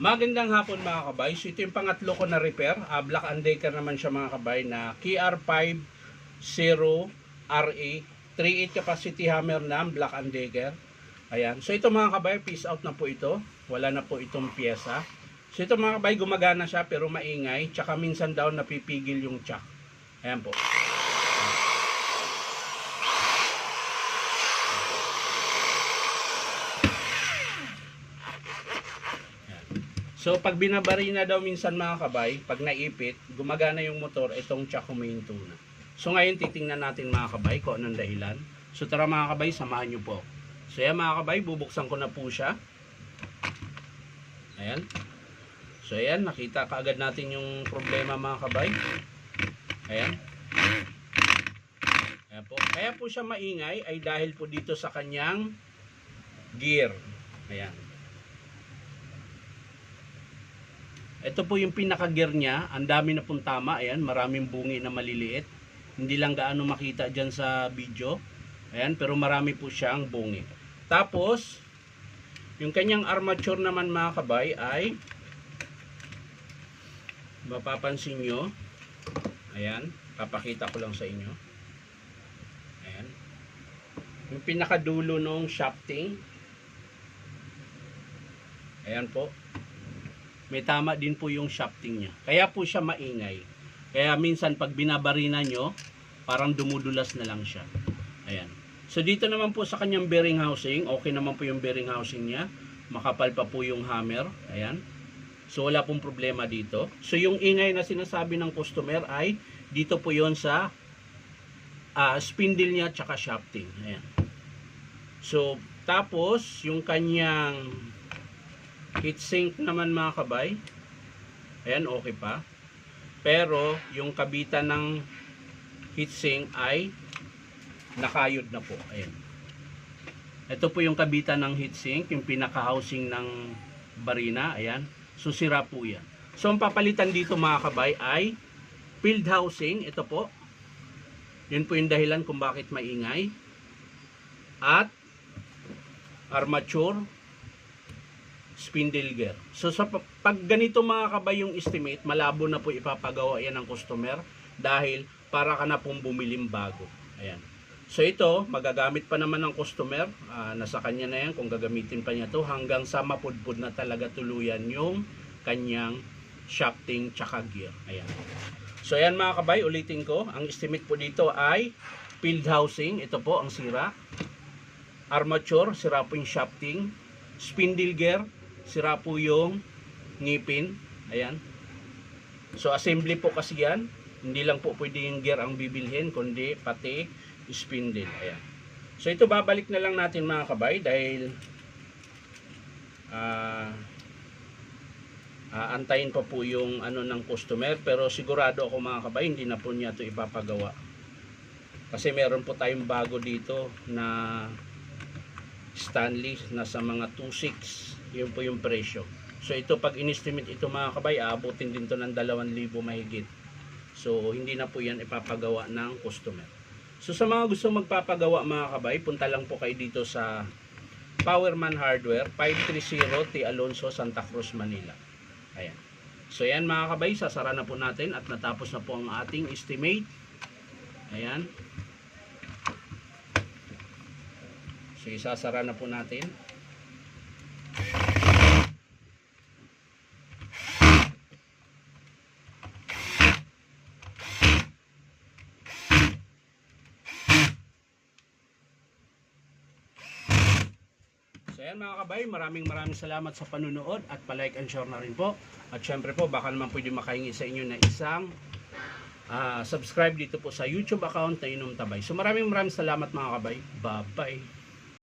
Magandang hapon mga kabay. So ito yung pangatlo ko na repair. Black & Decker naman siya mga kabay na KR50RA 3.8 capacity hammer na Black & Decker. Ayan. So ito mga kabay, piece out na po ito. Wala na po itong pyesa. So ito mga kabay, gumagana siya pero maingay. Tsaka minsan daw napipigil yung chuck. Ayan po. So pag binabari na daw minsan mga kabay, pag naipit, gumagana yung motor, itong chuck huminto na. So ngayon titingnan natin mga kabay kung anong dahilan. So tara mga kabay, samahan nyo po. So yan mga kabay, bubuksan ko na po siya. Ayan. So ayan, nakita kaagad natin yung problema mga kabay. Ayan. Ayan po. Kaya po siya maingay ay dahil po dito sa kanyang gear. Ayan. Ito po yung pinaka-gear niya. Ang dami na pong tama. Ayan, maraming bungi na maliliit. Hindi lang gaano makita dyan sa video. Ayan, pero marami po siyang bungi. Tapos, yung kanyang armature naman mga kabay ay mapapansin nyo. Ayan, papakita ko lang sa inyo. Ayan. Yung pinakadulo ng shafting. Ayan po. May tama din po yung shafting niya. Kaya po siya maingay. Kaya minsan pag binabarina nyo, parang dumudulas na lang siya. Ayan. So dito naman po sa kanyang bearing housing, okay naman po yung bearing housing niya. Makapal pa po yung hammer. Ayan. So wala pong problema dito. So yung ingay na sinasabi ng customer ay dito po yon sa spindle niya tsaka shafting. Ayan. So tapos yung kanyang heatsink naman mga kabay, ayan, okay pa. Pero yung kabitan ng heatsink ay nakayod na po. Ayan. Ito po yung kabitan ng heatsink, yung pinaka-housing ng barina. Ayan. So sira po yan. So ang papalitan dito mga kabay ay field housing. Ito po. Yun po yung dahilan kung bakit maingay. At armature spindle gear. So sa pag ganito mga kabay yung estimate, malabo na po ipapagawa yan ng customer dahil para ka na pong bumiling bago. Ayan. So ito, magagamit pa naman ng customer. Nasa kanya na yan kung gagamitin pa niya to hanggang sa mapudpud na talaga tuluyan yung kanyang shafting tsaka gear. Ayan. So ayan mga kabay, ulitin ko. Ang estimate po dito ay field housing. Ito po ang sira. Armature, sira po yung shafting. Spindle gear, sira po yung ngipin. Ayan. So assembly po kasi yan. Hindi lang po pwede yung gear ang bibilhin, kundi pati spindle. Ayan. So ito babalik na lang natin mga kabay dahil antayin pa po yung ano ng customer, pero sigurado ako mga kabay hindi na po niya ito ipapagawa. Kasi meron po tayong bago dito na Stanley, nasa mga 2.6. Yun po yung presyo. So ito pag in-estimate ito mga kabay, aabutin din to ng 2,000 mahigit. So hindi na po yan ipapagawa ng customer. So sa mga gusto magpapagawa mga kabay, punta lang po kayo dito sa Powerman Hardware, 530 T. Alonso, Santa Cruz, Manila. Ayan. So yan mga kabay, sasara na po natin at natapos na po ang ating estimate. Ayan. So isasara na po natin. So yan mga kabay, maraming salamat sa panunood at palike and share na rin po. At syempre po, baka naman pwede makahingi sa inyo na isang subscribe dito po sa YouTube account na Inom Tabay. So maraming salamat mga kabay. Bye bye.